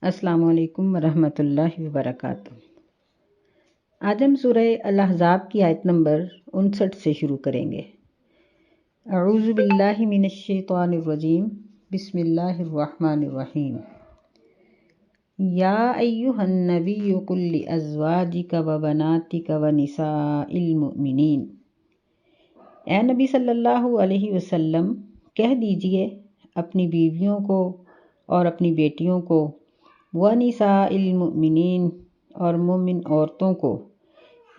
السلام علیکم ورحمۃ اللہ وبرکاتہ۔ آج ہم سورہ الاحزاب کی آیت نمبر 59 سے شروع کریں گے۔ اعوذ باللہ من الشیطان الرجیم، بسم اللہ الرحمن الرحیم۔ یا ایہا النبی قل لازواجک وبناتک ونساء المؤمنین، اے نبی صلی اللہ علیہ وسلم کہہ دیجئے اپنی بیویوں کو اور اپنی بیٹیوں کو، وَنِسَاءِ الْمُؤْمِنِينَ اور مومن عورتوں کو،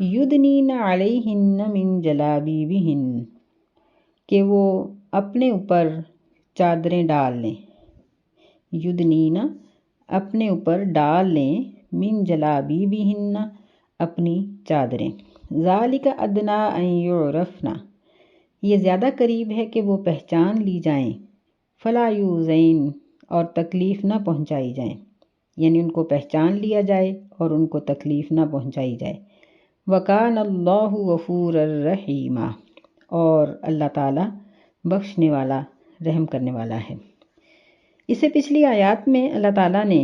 یدنین علیہن من جلابیبہن کہ وہ اپنے اوپر چادریں ڈال لیں، یدنین اپنے اوپر ڈال لیں، من جلابیبہن اپنی چادریں، ذالک ادنیٰ ان یعرفن یہ زیادہ قریب ہے کہ وہ پہچان لی جائیں، فلا یؤذین اور تکلیف نہ پہنچائی جائیں، یعنی ان کو پہچان لیا جائے اور ان کو تکلیف نہ پہنچائی جائے۔ وَكَانَ اللَّهُ غَفُورًا رَحِيمًا اور اللہ تعالیٰ بخشنے والا، رحم کرنے والا ہے۔ اس سے پچھلی آیات میں اللہ تعالیٰ نے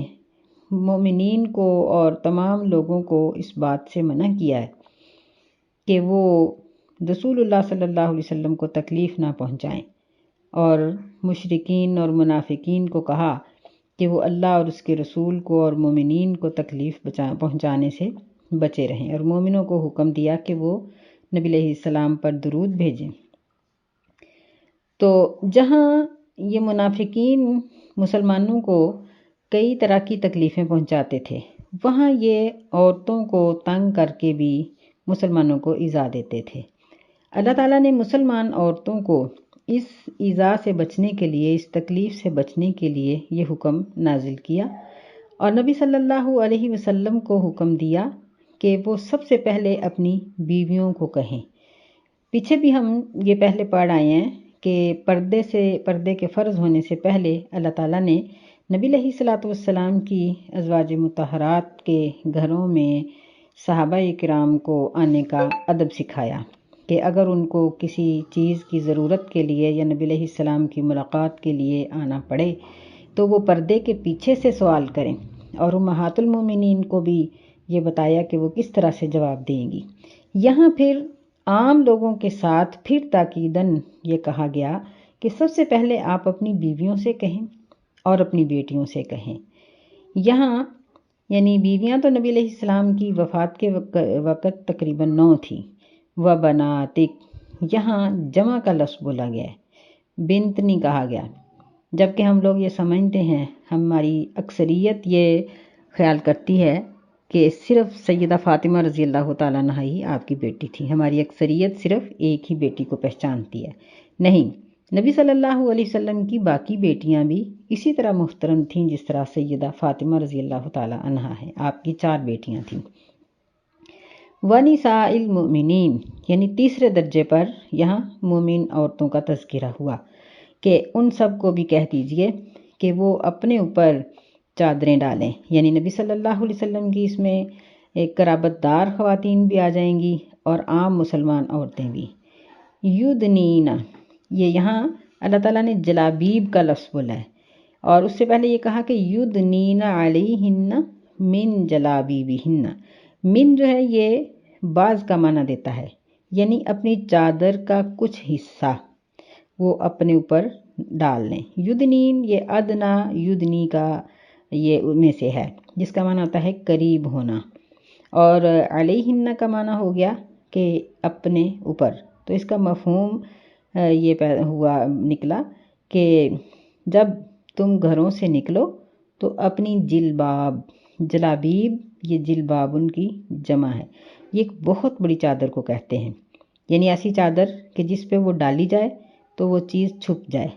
مومنین کو اور تمام لوگوں کو اس بات سے منع کیا ہے کہ وہ رسول اللہ صلی اللہ علیہ وسلم کو تکلیف نہ پہنچائیں، اور مشرکین اور منافقین کو کہا کہ وہ اللہ اور اس کے رسول کو اور مومنین کو تکلیف پہنچانے سے بچے رہیں، اور مومنوں کو حکم دیا کہ وہ نبی علیہ السلام پر درود بھیجیں۔ تو جہاں یہ منافقین مسلمانوں کو کئی طرح کی تکلیفیں پہنچاتے تھے، وہاں یہ عورتوں کو تنگ کر کے بھی مسلمانوں کو ایذا دیتے تھے۔ اللہ تعالیٰ نے مسلمان عورتوں کو اس ایذا سے بچنے کے لیے، اس تکلیف سے بچنے کے لیے یہ حکم نازل کیا، اور نبی صلی اللہ علیہ وسلم کو حکم دیا کہ وہ سب سے پہلے اپنی بیویوں کو کہیں۔ پیچھے بھی ہم یہ پہلے پڑھ آئے ہیں کہ پردے کے فرض ہونے سے پہلے اللہ تعالیٰ نے نبی علیہ السلام کی ازواج مطہرات کے گھروں میں صحابہ کرام کو آنے کا ادب سکھایا کہ اگر ان کو کسی چیز کی ضرورت کے لیے یا نبی علیہ السلام کی ملاقات کے لیے آنا پڑے تو وہ پردے کے پیچھے سے سوال کریں، اور امہات المومنین کو بھی یہ بتایا کہ وہ کس طرح سے جواب دیں گی۔ یہاں پھر عام لوگوں کے ساتھ پھر تاکیداً یہ کہا گیا کہ سب سے پہلے آپ اپنی بیویوں سے کہیں اور اپنی بیٹیوں سے کہیں۔ یہاں یعنی بیویاں تو نبی علیہ السلام کی وفات کے وقت تقریباً 9 تھیں، وَبَنَاتِک یہاں جمع کا لفظ بولا گیا ہے، بنت نہیں کہا گیا، جبکہ ہم لوگ یہ سمجھتے ہیں، ہماری اکثریت یہ خیال کرتی ہے کہ صرف سیدہ فاطمہ رضی اللہ تعالیٰ عنہا ہی آپ کی بیٹی تھی، ہماری اکثریت صرف ایک ہی بیٹی کو پہچانتی ہے۔ نہیں، نبی صلی اللہ علیہ وسلم کی باقی بیٹیاں بھی اسی طرح محترم تھیں جس طرح سیدہ فاطمہ رضی اللہ تعالیٰ عنہا ہیں، آپ کی 4 بیٹیاں تھیں۔ وَنِسَاءِ الْمُؤْمِنِينَ یعنی تیسرے درجے پر یہاں مومن عورتوں کا تذکرہ ہوا کہ ان سب کو بھی کہہ دیجئے کہ وہ اپنے اوپر چادریں ڈالیں، یعنی نبی صلی اللہ علیہ وسلم کی اس میں ایک قرابت دار خواتین بھی آ جائیں گی اور عام مسلمان عورتیں بھی۔ یدنین یہ یہاں اللہ تعالیٰ نے جلابیب کا لفظ بولا ہے، اور اس سے پہلے یہ کہا کہ یدنین علیہن من جلابیبہن۔ من جو ہے یہ بعض کا معنی دیتا ہے، یعنی اپنی چادر کا کچھ حصہ وہ اپنے اوپر ڈال لیں۔ یدنین یہ ادنا یدنی کا یہ میں سے ہے، جس کا معنی ہوتا ہے قریب ہونا، اور علیہن کا معنی ہو گیا کہ اپنے اوپر۔ تو اس کا مفہوم یہ نکلا کہ جب تم گھروں سے نکلو تو اپنی جلباب، جلابیب یہ جلباب ان کی جمع ہے، یہ ایک بہت بڑی چادر کو کہتے ہیں، یعنی ایسی چادر کہ جس پہ وہ ڈالی جائے تو وہ چیز چھپ جائے۔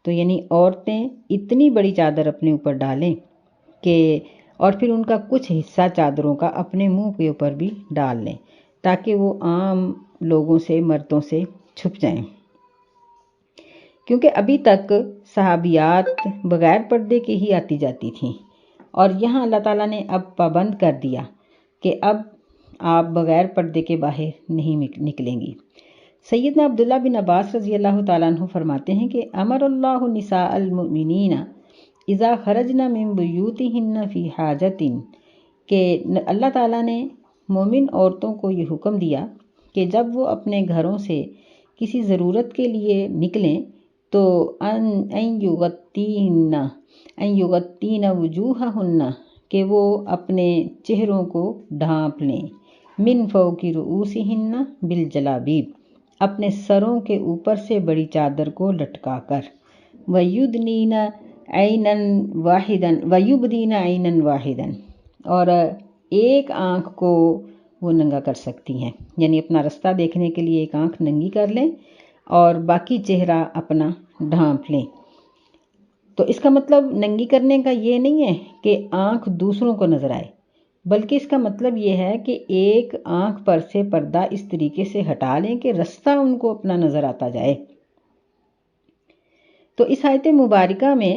تو یعنی عورتیں اتنی بڑی چادر اپنے اوپر ڈالیں کہ اور پھر ان کا کچھ حصہ چادروں کا اپنے منہ کے اوپر بھی ڈال لیں تاکہ وہ عام لوگوں سے، مردوں سے چھپ جائیں، کیونکہ ابھی تک صحابیات بغیر پردے کے ہی آتی جاتی تھیں، اور یہاں اللہ تعالیٰ نے اب پابند کر دیا کہ اب آپ بغیر پردے کے باہر نہیں نکلیں گی۔ سیدنا عبداللہ بن عباس رضی اللہ تعالیٰ عنہ فرماتے ہیں کہ امر اللہ نساء المؤمنین، اذا خرجنا من بیوتہن فی حاجت، کہ اللہ تعالیٰ نے مومن عورتوں کو یہ حکم دیا کہ جب وہ اپنے گھروں سے کسی ضرورت کے لیے نکلیں تو ان یغطین وجوہہن، کہ وہ اپنے چہروں کو ڈھانپ لیں، من فوق رؤوسہن بالجلابیب، اپنے سروں کے اوپر سے بڑی چادر کو لٹکا کر، ویدنین عینا واحدا، اور ایک آنکھ کو وہ ننگا کر سکتی ہیں، یعنی اپنا رستہ دیکھنے کے لیے ایک آنکھ ننگی کر لیں اور باقی چہرہ اپنا ڈھانپ لیں۔ تو اس کا مطلب ننگی کرنے کا یہ نہیں ہے کہ آنکھ دوسروں کو نظر آئے، بلکہ اس کا مطلب یہ ہے کہ ایک آنکھ پر سے پردہ اس طریقے سے ہٹا لیں کہ رستہ ان کو اپنا نظر آتا جائے۔ تو اس آیت مبارکہ میں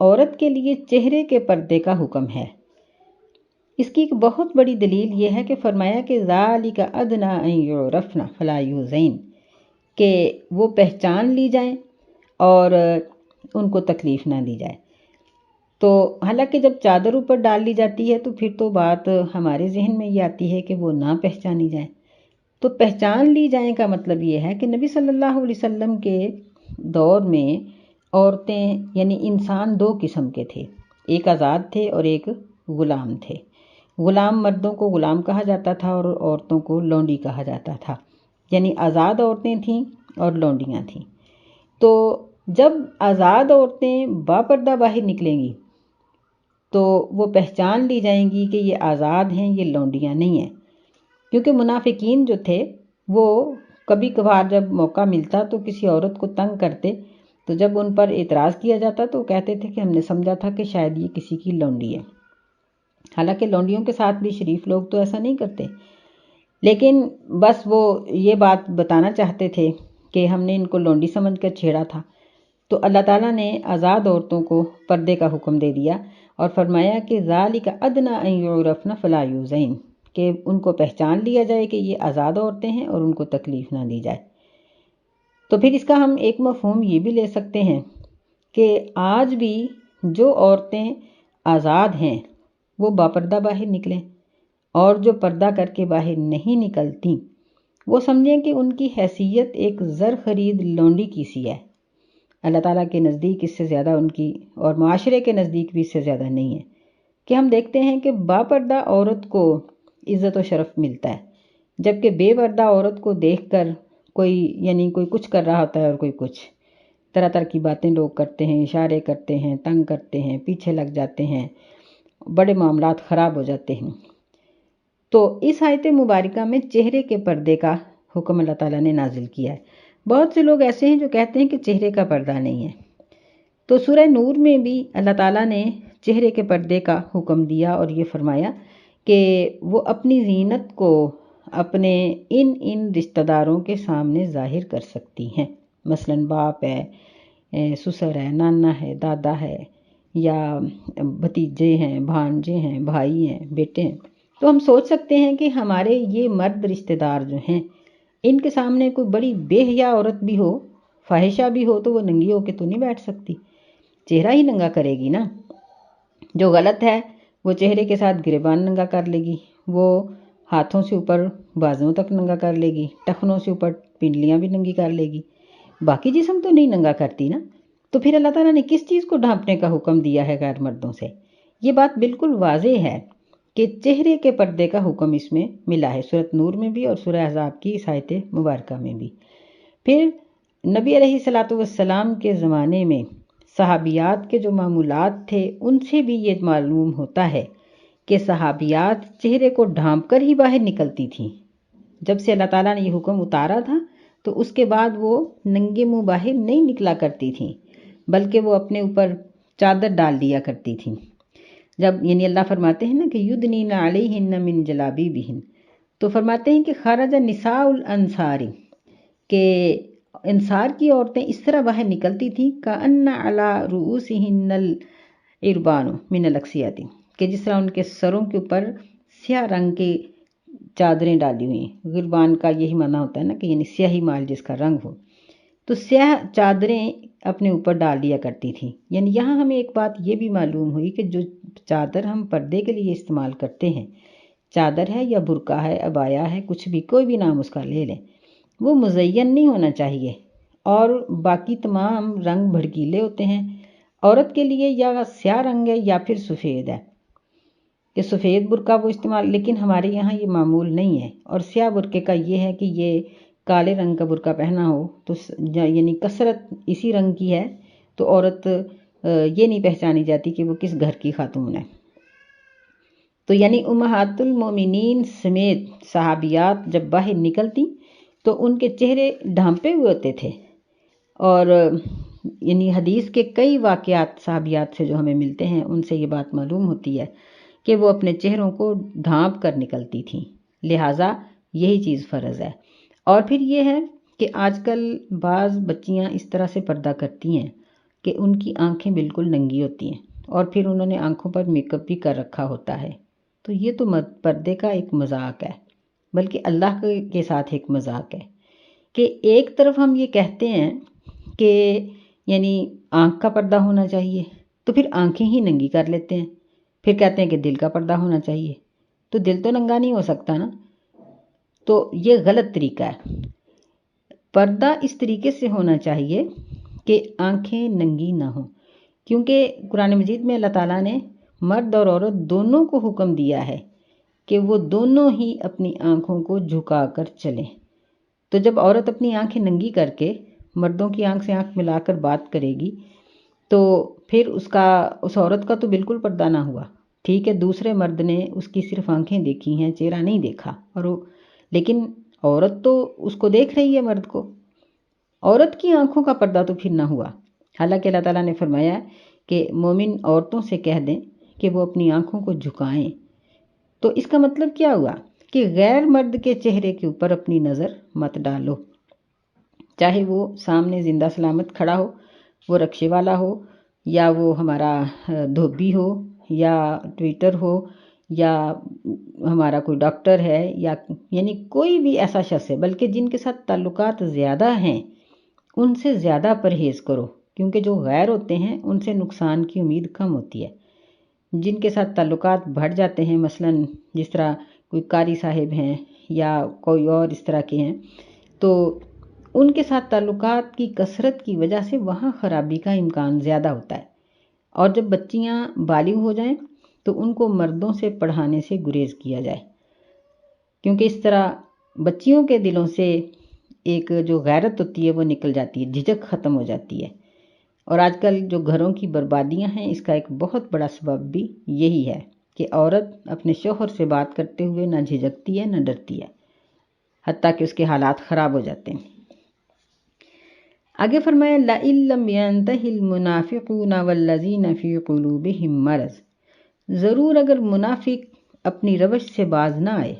عورت کے لیے چہرے کے پردے کا حکم ہے۔ اس کی ایک بہت بڑی دلیل یہ ہے کہ فرمایا کہ ذَلِكَ أَدْنَىٰ أَن يُعْرَفْنَ فَلَا يُؤْذَيْنَ، کہ وہ پہچان لی جائیں اور ان کو تکلیف نہ دی جائے۔ تو حالانکہ جب چادر اوپر ڈال لی جاتی ہے تو پھر تو بات ہمارے ذہن میں یہ آتی ہے کہ وہ نہ پہچانی جائیں۔ تو پہچان لی جائیں کا مطلب یہ ہے کہ نبی صلی اللہ علیہ وسلم کے دور میں عورتیں یعنی انسان دو قسم کے تھے، ایک آزاد تھے اور ایک غلام تھے۔ غلام مردوں کو غلام کہا جاتا تھا اور عورتوں کو لونڈی کہا جاتا تھا، یعنی آزاد عورتیں تھیں اور لونڈیاں تھیں۔ تو جب آزاد عورتیں باپردہ باہر نکلیں گی تو وہ پہچان لی جائیں گی کہ یہ آزاد ہیں، یہ لونڈیاں نہیں ہیں، کیونکہ منافقین جو تھے وہ کبھی کبھار جب موقع ملتا تو کسی عورت کو تنگ کرتے، تو جب ان پر اعتراض کیا جاتا تو کہتے تھے کہ ہم نے سمجھا تھا کہ شاید یہ کسی کی لونڈی ہے۔ حالانکہ لونڈیوں کے ساتھ بھی شریف لوگ تو ایسا نہیں کرتے، لیکن بس وہ یہ بات بتانا چاہتے تھے کہ ہم نے ان کو لونڈی سمجھ کر چھیڑا تھا۔ تو اللہ تعالیٰ نے آزاد عورتوں کو پردے کا حکم دے دیا اور فرمایا کہ ذَلِكَ أَدْنَىٰ أَن يُعْرَفْنَ فَلَا يُؤْذَيْنَ، کہ ان کو پہچان لیا جائے کہ یہ آزاد عورتیں ہیں اور ان کو تکلیف نہ دی جائے۔ تو پھر اس کا ہم ایک مفہوم یہ بھی لے سکتے ہیں کہ آج بھی جو عورتیں آزاد ہیں وہ باپردہ باہر نکلیں، اور جو پردہ کر کے باہر نہیں نکلتی وہ سمجھیں کہ ان کی حیثیت ایک زر خرید لونڈی کی سی ہے۔ اللہ تعالیٰ کے نزدیک اس سے زیادہ ان کی، اور معاشرے کے نزدیک بھی اس سے زیادہ نہیں ہے، کہ ہم دیکھتے ہیں کہ باپردہ عورت کو عزت و شرف ملتا ہے، جبکہ بے پردہ عورت کو دیکھ کر کوئی کچھ کر رہا ہوتا ہے اور کوئی کچھ، طرح طرح کی باتیں لوگ کرتے ہیں، اشارے کرتے ہیں، تنگ کرتے ہیں، پیچھے لگ جاتے ہیں، بڑے معاملات خراب ہو جاتے ہیں۔ تو اس آیت مبارکہ میں چہرے کے پردے کا حکم اللہ تعالیٰ نے نازل کیا ہے۔ بہت سے لوگ ایسے ہیں جو کہتے ہیں کہ چہرے کا پردہ نہیں ہے، تو سورہ نور میں بھی اللہ تعالیٰ نے چہرے کے پردے کا حکم دیا اور یہ فرمایا کہ وہ اپنی زینت کو اپنے ان رشتہ داروں کے سامنے ظاہر کر سکتی ہیں، مثلا باپ ہے، سسر ہے، نانا ہے، دادا ہے، یا بھتیجے ہیں، بھانجے ہیں، بھائی ہیں، بیٹے ہیں۔ تو ہم سوچ سکتے ہیں کہ ہمارے یہ مرد رشتہ دار جو ہیں ان کے سامنے کوئی بڑی بے حیا عورت بھی ہو، فاحشہ بھی ہو، تو وہ ننگی ہو کے تو نہیں بیٹھ سکتی، چہرہ ہی ننگا کرے گی نا۔ جو غلط ہے وہ چہرے کے ساتھ گریبان ننگا کر لے گی، وہ ہاتھوں سے اوپر بازوؤں تک ننگا کر لے گی، ٹخنوں سے اوپر پنڈلیاں بھی ننگی کر لے گی، باقی جسم تو نہیں ننگا کرتی نا۔ تو پھر اللہ تعالیٰ نے کس چیز کو ڈھانپنے کا حکم دیا ہے غیر مردوں سے؟ یہ بات بالکل واضح ہے کہ چہرے کے پردے کا حکم اس میں ملا ہے، سورۃ نور میں بھی اور سورہ احزاب کی اس آیت مبارکہ میں بھی۔ پھر نبی علیہ الصلاۃ والسلام کے زمانے میں صحابیات کے جو معمولات تھے ان سے بھی یہ معلوم ہوتا ہے کہ صحابیات چہرے کو ڈھانپ کر ہی باہر نکلتی تھیں۔ جب سے اللہ تعالیٰ نے یہ حکم اتارا تھا تو اس کے بعد وہ ننگے منہ باہر نہیں نکلا کرتی تھیں، بلکہ وہ اپنے اوپر چادر ڈال دیا کرتی تھیں۔ جب یعنی اللہ فرماتے ہیں نا کہ یدنین علیہن من جلابیبہن، تو فرماتے ہیں کہ خرج نساء الانصار، کہ انصار کی عورتیں اس طرح باہر نکلتی تھیں کأن علی رؤوسہن العربان من الاکسیۃ، کہ جس طرح ان کے سروں کے اوپر سیاہ رنگ کی چادریں ڈالی ہوئی ہیں۔ غربان کا یہی معنی ہوتا ہے نا کہ یعنی سیاہی مال جس کا رنگ ہو، تو سیاہ چادریں اپنے اوپر ڈال دیا کرتی تھیں۔ یعنی یہاں ہمیں ایک بات یہ بھی معلوم ہوئی کہ جو چادر ہم پردے کے لیے استعمال کرتے ہیں، چادر ہے یا برقع ہے، عبایا ہے، کچھ بھی، کوئی بھی نام اس کا لے لیں، وہ مزین نہیں ہونا چاہیے، اور باقی تمام رنگ بھڑکیلے ہوتے ہیں۔ عورت کے لیے یا سیاہ رنگ ہے یا پھر سفید ہے، کہ سفید برقع وہ استعمال، لیکن ہمارے یہاں یہ معمول نہیں ہے۔ اور سیاہ برقعے کا یہ ہے کہ یہ کالے رنگ کا برقع پہنا ہو تو یعنی کثرت اسی رنگ کی ہے تو عورت یہ نہیں پہچانی جاتی کہ وہ کس گھر کی خاتون ہے۔ تو یعنی امہات المومنین سمیت صحابیات جب باہر نکلتی تو ان کے چہرے ڈھانپے ہوئے ہوتے تھے، اور یعنی حدیث کے کئی واقعات صحابیات سے جو ہمیں ملتے ہیں ان سے یہ بات معلوم ہوتی ہے کہ وہ اپنے چہروں کو ڈھانپ کر نکلتی تھیں، لہٰذا یہی چیز فرض ہے۔ اور پھر یہ ہے کہ آج کل بعض بچیاں اس طرح سے پردہ کرتی ہیں کہ ان کی آنکھیں بالکل ننگی ہوتی ہیں، اور پھر انہوں نے آنکھوں پر میک اپ بھی کر رکھا ہوتا ہے، تو یہ تو پردے کا ایک مذاق ہے، بلکہ اللہ کے ساتھ ایک مذاق ہے کہ ایک طرف ہم یہ کہتے ہیں کہ یعنی آنکھ کا پردہ ہونا چاہیے تو پھر آنکھیں ہی ننگی کر لیتے ہیں، پھر کہتے ہیں کہ دل کا پردہ ہونا چاہیے، تو دل تو ننگا نہیں ہو سکتا نا، تو یہ غلط طریقہ ہے۔ پردہ اس طریقے سے ہونا چاہیے کہ آنکھیں ننگی نہ ہوں، کیونکہ قرآن مجید میں اللہ تعالیٰ نے مرد اور عورت دونوں کو حکم دیا ہے کہ وہ دونوں ہی اپنی آنکھوں کو جھکا کر چلیں۔ تو جب عورت اپنی آنکھیں ننگی کر کے مردوں کی آنکھ سے آنکھ ملا کر بات کرے گی تو پھر اس عورت کا تو بالکل پردہ نہ ہوا۔ ٹھیک ہے، دوسرے مرد نے اس کی صرف آنکھیں دیکھی ہیں، چہرہ نہیں دیکھا، لیکن عورت تو اس کو دیکھ رہی ہے، مرد کو، عورت کی آنکھوں کا پردہ تو پھر نہ ہوا۔ حالانکہ اللہ تعالیٰ نے فرمایا کہ مومن عورتوں سے کہہ دیں کہ وہ اپنی آنکھوں کو جھکائیں، تو اس کا مطلب کیا ہوا کہ غیر مرد کے چہرے کے اوپر اپنی نظر مت ڈالو، چاہے وہ سامنے زندہ سلامت کھڑا ہو، وہ رکشے والا ہو، یا وہ ہمارا دھوبی ہو، یا ٹویٹر ہو، یا ہمارا کوئی ڈاکٹر ہے، یا یعنی کوئی بھی ایسا شخص ہے، بلکہ جن کے ساتھ تعلقات زیادہ ہیں ان سے زیادہ پرہیز کرو، کیونکہ جو غیر ہوتے ہیں ان سے نقصان کی امید کم ہوتی ہے۔ جن کے ساتھ تعلقات بڑھ جاتے ہیں، مثلاً جس طرح کوئی قاری صاحب ہیں یا کوئی اور اس طرح کے ہیں، تو ان کے ساتھ تعلقات کی کثرت کی وجہ سے وہاں خرابی کا امکان زیادہ ہوتا ہے۔ اور جب بچیاں بالغ ہو جائیں تو ان کو مردوں سے پڑھانے سے گریز کیا جائے، کیونکہ اس طرح بچیوں کے دلوں سے ایک جو غیرت ہوتی ہے وہ نکل جاتی ہے، جھجک ختم ہو جاتی ہے۔ اور آج کل جو گھروں کی بربادیاں ہیں اس کا ایک بہت بڑا سبب بھی یہی ہے کہ عورت اپنے شوہر سے بات کرتے ہوئے نہ جھجکتی ہے نہ ڈرتی ہے، حتیٰ کہ اس کے حالات خراب ہو جاتے ہیں۔ آگے فرمایا لَئِن لَّمْ يَنْتَهِ الْمُنَافِقُونَ وَالَّذِينَ فِي قُلُوبِهِم مَّرَضٌ، ضرور اگر منافق اپنی روش سے باز نہ آئے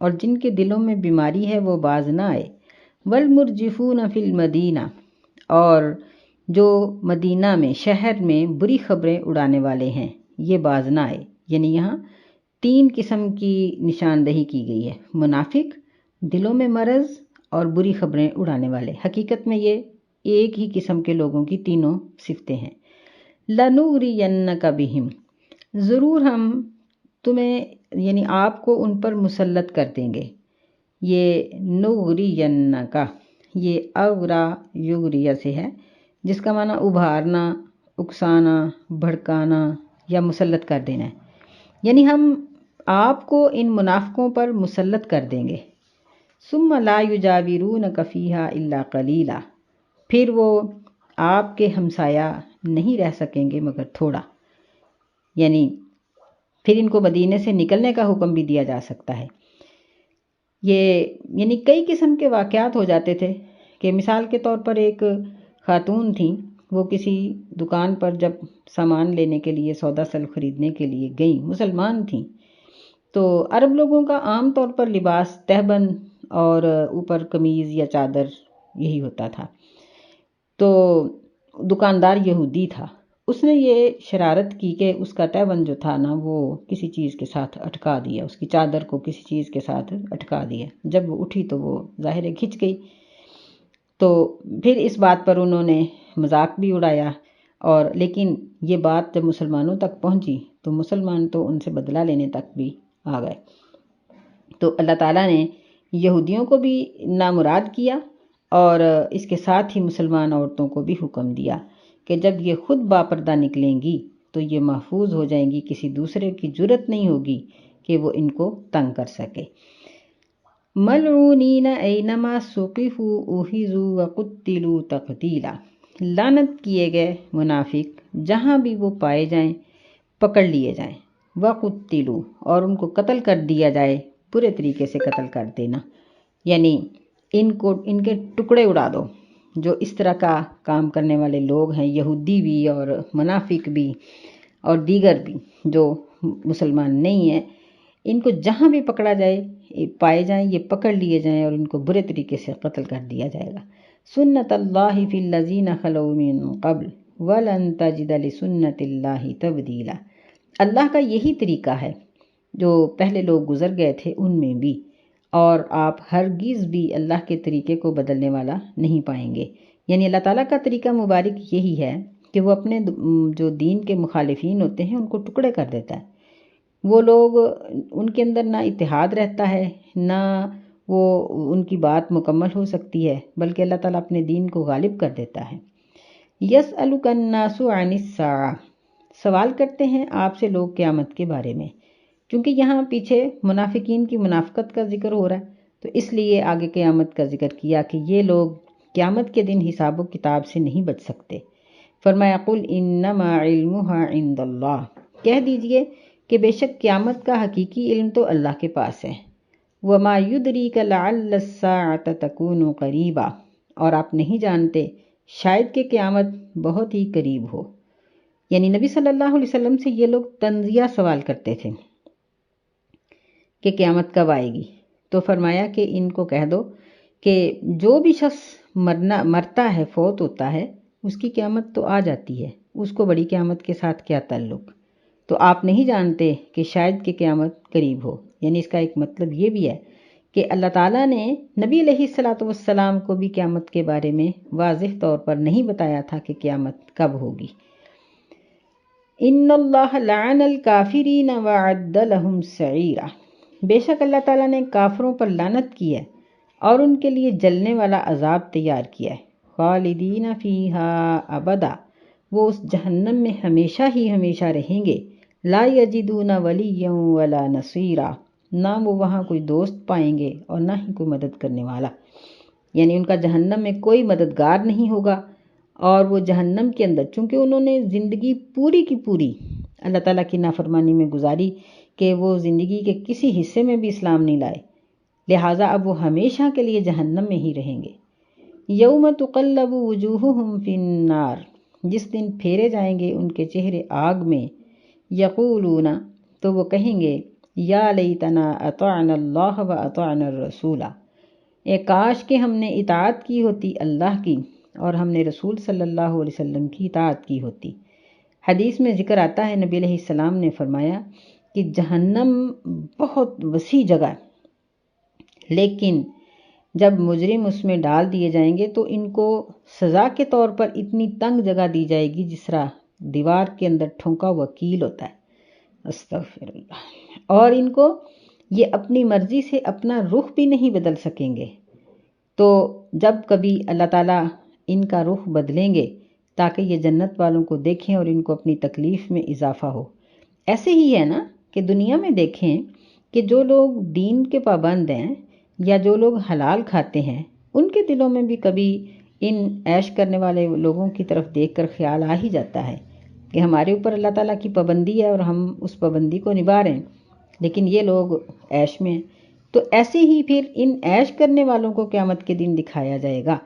اور جن کے دلوں میں بیماری ہے وہ باز نہ آئے، وَالْمُرْجِفُونَ فِي الْمَدِينَةِ، اور جو مدینہ میں، شہر میں بری خبریں اڑانے والے ہیں، یہ باز نہ آئے۔ یعنی یہاں 3 قسم کی نشاندہی کی گئی ہے: منافق، دلوں میں مرض، اور بری خبریں اڑانے والے۔ حقیقت میں یہ ایک ہی قسم کے لوگوں کی تینوں صفتیں ہیں۔ لَنُغْرِيَنَّكَ بِهِمْ، ضرور ہم تمہیں یعنی آپ کو ان پر مسلط کر دیں گے۔ یہ نغریَنَّکَ، یہ اغرا یغریہ سے ہے، جس کا معنی ابھارنا، اکسانا، بھڑکانا یا مسلط کر دینا ہے، یعنی ہم آپ کو ان منافقوں پر مسلط کر دیں گے۔ ثُمَّ لَا يُجَاوِرُونَكَ فِيهَا إِلَّا قَلِيلًا، پھر وہ آپ کے ہمسایہ نہیں رہ سکیں گے مگر تھوڑا، یعنی پھر ان کو مدینے سے نکلنے کا حکم بھی دیا جا سکتا ہے۔ یہ یعنی کئی قسم کے واقعات ہو جاتے تھے کہ مثال کے طور پر ایک خاتون تھیں، وہ کسی دکان پر جب سامان لینے کے لیے، سودا سل خریدنے کے لیے گئیں، مسلمان تھیں، تو عرب لوگوں کا عام طور پر لباس تہبند اور اوپر قمیض یا چادر یہی ہوتا تھا۔ تو دکاندار یہودی تھا، اس نے یہ شرارت کی کہ اس کا تہبند جو تھا نا وہ کسی چیز کے ساتھ اٹکا دیا، اس کی چادر کو کسی چیز کے ساتھ اٹکا دیا۔ جب وہ اٹھی تو وہ ظاہر ہے کھنچ گئی۔ تو پھر اس بات پر انہوں نے مذاق بھی اڑایا، اور لیکن یہ بات جب مسلمانوں تک پہنچی تو مسلمان تو ان سے بدلہ لینے تک بھی آ گئے۔ تو اللہ تعالیٰ نے یہودیوں کو بھی نامراد کیا، اور اس کے ساتھ ہی مسلمان عورتوں کو بھی حکم دیا کہ جب یہ خود باپردہ نکلیں گی تو یہ محفوظ ہو جائیں گی، کسی دوسرے کی جرت نہیں ہوگی کہ وہ ان کو تنگ کر سکے۔ ملعونین اینما ثقفوا اخذوا وقتلوا تقتیلا، لعنت کیے گئے منافق جہاں بھی وہ پائے جائیں پکڑ لیے جائیں، وقتلوا، اور ان کو قتل کر دیا جائے، پورے طریقے سے قتل کر دینا، یعنی ان کے ٹکڑے اڑا دو۔ جو اس طرح کا کام کرنے والے لوگ ہیں، یہودی بھی اور منافق بھی اور دیگر بھی جو مسلمان نہیں ہیں، ان کو جہاں بھی پکڑا جائے، پائے جائیں، یہ پکڑ لیے جائیں اور ان کو برے طریقے سے قتل کر دیا جائے گا۔ سنت اللہ فی الذین خلوا من قبل ولن تجد لسنت اللہ تبدیلا، اللہ کا یہی طریقہ ہے جو پہلے لوگ گزر گئے تھے ان میں بھی، اور آپ ہرگز بھی اللہ کے طریقے کو بدلنے والا نہیں پائیں گے۔ یعنی اللہ تعالیٰ کا طریقہ مبارک یہی ہے کہ وہ اپنے جو دین کے مخالفین ہوتے ہیں ان کو ٹکڑے کر دیتا ہے۔ وہ لوگ، ان کے اندر نہ اتحاد رہتا ہے، نہ وہ ان کی بات مکمل ہو سکتی ہے، بلکہ اللہ تعالیٰ اپنے دین کو غالب کر دیتا ہے۔ یسألک الناس عن الساعہ، سوال کرتے ہیں آپ سے لوگ قیامت کے بارے میں، چونکہ یہاں پیچھے منافقین کی منافقت کا ذکر ہو رہا ہے تو اس لیے آگے قیامت کا ذکر کیا کہ یہ لوگ قیامت کے دن حساب و کتاب سے نہیں بچ سکتے۔ فرمایا قل انما علمها عند اللہ، کہہ دیجئے کہ بے شک قیامت کا حقیقی علم تو اللہ کے پاس ہے۔ وما یدریک لعل الساعة تکون قریبا، اور آپ نہیں جانتے شاید کہ قیامت بہت ہی قریب ہو۔ یعنی نبی صلی اللہ علیہ وسلم سے یہ لوگ تنزیہ سوال کرتے تھے کہ قیامت کب آئے گی، تو فرمایا کہ ان کو کہہ دو کہ جو بھی شخص مرتا ہے، فوت ہوتا ہے، اس کی قیامت تو آ جاتی ہے، اس کو بڑی قیامت کے ساتھ کیا تعلق، تو آپ نہیں جانتے کہ شاید کہ قیامت قریب ہو۔ یعنی اس کا ایک مطلب یہ بھی ہے کہ اللہ تعالیٰ نے نبی علیہ السلام کو بھی قیامت کے بارے میں واضح طور پر نہیں بتایا تھا کہ قیامت کب ہوگی۔ ان اللہ لعن الکافرین وعد لهم سعیرا، بے شک اللہ تعالیٰ نے کافروں پر لعنت کی ہے اور ان کے لیے جلنے والا عذاب تیار کیا ہے۔ خالدین فیہا ابدا، وہ اس جہنم میں ہمیشہ ہی ہمیشہ رہیں گے۔ لا یجدون ولیا ولا نصیرا، نہ وہ وہاں کوئی دوست پائیں گے اور نہ ہی کوئی مدد کرنے والا، یعنی ان کا جہنم میں کوئی مددگار نہیں ہوگا۔ اور وہ جہنم کے اندر، چونکہ انہوں نے زندگی پوری کی پوری اللہ تعالیٰ کی نافرمانی میں گزاری کہ وہ زندگی کے کسی حصے میں بھی اسلام نہیں لائے، لہٰذا اب وہ ہمیشہ کے لیے جہنم میں ہی رہیں گے۔ یوم تقلب وجوہہم فی النار، جس دن پھیرے جائیں گے ان کے چہرے آگ میں۔ یقولون، تو وہ کہیں گے، یا لیتنا اطعنا اللہ و اطعنا الرسول، اے کاش کہ ہم نے اطاعت کی ہوتی اللہ کی اور ہم نے رسول صلی اللہ علیہ وسلم کی اطاعت کی ہوتی۔ حدیث میں ذکر آتا ہے نبی علیہ السلام نے فرمایا کہ جہنم بہت وسیع جگہ ہے، لیکن جب مجرم اس میں ڈال دیے جائیں گے تو ان کو سزا کے طور پر اتنی تنگ جگہ دی جائے گی جس طرح دیوار کے اندر ٹھونکا ہوا کیل ہوتا ہے، استغفر اللہ، اور ان کو یہ اپنی مرضی سے اپنا رخ بھی نہیں بدل سکیں گے۔ تو جب کبھی اللہ تعالیٰ ان کا رخ بدلیں گے تاکہ یہ جنت والوں کو دیکھیں اور ان کو اپنی تکلیف میں اضافہ ہو۔ ایسے ہی ہے نا کہ دنیا میں دیکھیں کہ جو لوگ دین کے پابند ہیں یا جو لوگ حلال کھاتے ہیں، ان کے دلوں میں بھی کبھی ان عیش کرنے والے لوگوں کی طرف دیکھ کر خیال آ ہی جاتا ہے کہ ہمارے اوپر اللہ تعالیٰ کی پابندی ہے اور ہم اس پابندی کو نبھا رہے ہیں، لیکن یہ لوگ عیش میں ہیں۔ تو ایسے ہی پھر ان عیش کرنے والوں کو قیامت کے دن دکھایا جائے گا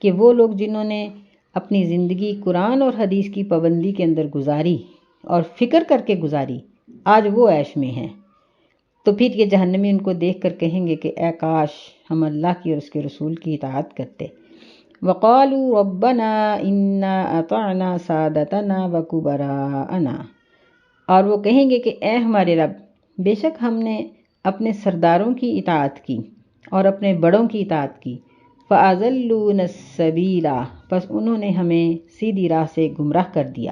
کہ وہ لوگ جنہوں نے اپنی زندگی قرآن اور حدیث کی پابندی کے اندر گزاری اور فکر کر کے گزاری، آج وہ عیش میں ہیں۔ تو پھر یہ جہنمی ان کو دیکھ کر کہیں گے کہ اے کاش ہم اللہ کی اور اس کے رسول کی اطاعت کرتے۔ وَقَالُوا رَبَّنَا إِنَّا أَطَعْنَا سَادَتَنَا وَكُبَرَاءَنَا، اور وہ کہیں گے کہ اے ہمارے رب، بے شک ہم نے اپنے سرداروں کی اطاعت کی اور اپنے بڑوں کی اطاعت کی۔ فَأَضَلُّونَا السَّبِيلَ، پس انہوں نے ہمیں سیدھی راہ سے گمراہ کر دیا،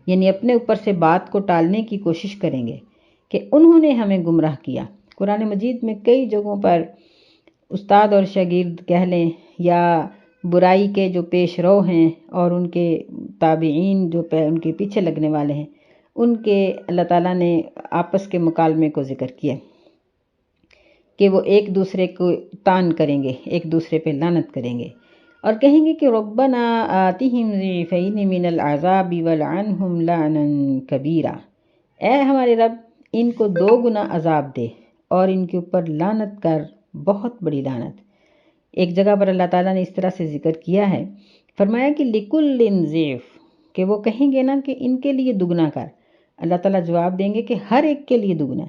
یعنی اپنے اوپر سے بات کو ٹالنے کی کوشش کریں گے کہ انہوں نے ہمیں گمراہ کیا۔ قرآن مجید میں کئی جگہوں پر استاد اور شاگرد کہہ لیں یا برائی کے جو پیش رو ہیں اور ان کے تابعین جو ان کے پیچھے لگنے والے ہیں، ان کے اللہ تعالیٰ نے آپس کے مکالمے کو ذکر کیا کہ وہ ایک دوسرے کو تان کریں گے، ایک دوسرے پہ لعنت کریں گے اور کہیں گے کہ ربنا آتہم ضعفین من العذاب ولعنہم لعنا کبیرا، اے ہمارے رب ان کو 2 گنا عذاب دے اور ان کے اوپر لعنت کر، بہت بڑی لعنت۔ ایک جگہ پر اللہ تعالیٰ نے اس طرح سے ذکر کیا ہے، فرمایا کہ لکل ضعف، کہ وہ کہیں گے نا کہ ان کے لیے دگنا کر، اللہ تعالیٰ جواب دیں گے کہ ہر ایک کے لیے دگنا،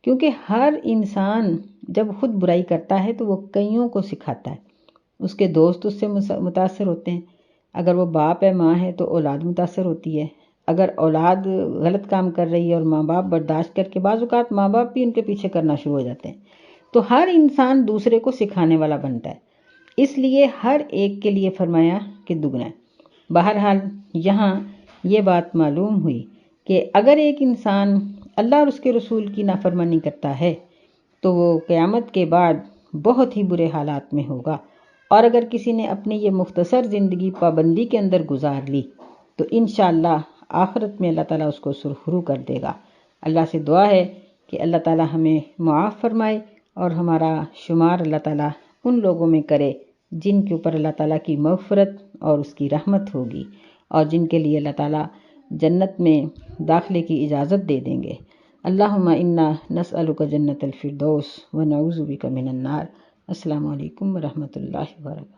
کیونکہ ہر انسان جب خود برائی کرتا ہے تو وہ کئیوں کو سکھاتا ہے، اس کے دوست اس سے متاثر ہوتے ہیں، اگر وہ باپ ہے ماں ہے تو اولاد متاثر ہوتی ہے، اگر اولاد غلط کام کر رہی ہے اور ماں باپ برداشت کر کے، بعض اوقات ماں باپ بھی ان کے پیچھے کرنا شروع ہو جاتے ہیں، تو ہر انسان دوسرے کو سکھانے والا بنتا ہے، اس لیے ہر ایک کے لیے فرمایا کہ دگنا ہے۔ بہرحال یہاں یہ بات معلوم ہوئی کہ اگر ایک انسان اللہ اور اس کے رسول کی نافرمانی کرتا ہے تو وہ قیامت کے بعد بہت ہی برے حالات میں ہوگا، اور اگر کسی نے اپنی یہ مختصر زندگی پابندی کے اندر گزار لی تو انشاءاللہ آخرت میں اللہ تعالیٰ اس کو سرخرو کر دے گا۔ اللہ سے دعا ہے کہ اللہ تعالیٰ ہمیں معاف فرمائے اور ہمارا شمار اللہ تعالیٰ ان لوگوں میں کرے جن کے اوپر اللہ تعالیٰ کی مغفرت اور اس کی رحمت ہوگی، اور جن کے لیے اللہ تعالیٰ جنت میں داخلے کی اجازت دے دیں گے۔ اللہم انا نسألک جنت الفردوس ونعوذ بک من النار۔ السلام علیکم ورحمۃ اللہ وبرکاتہ۔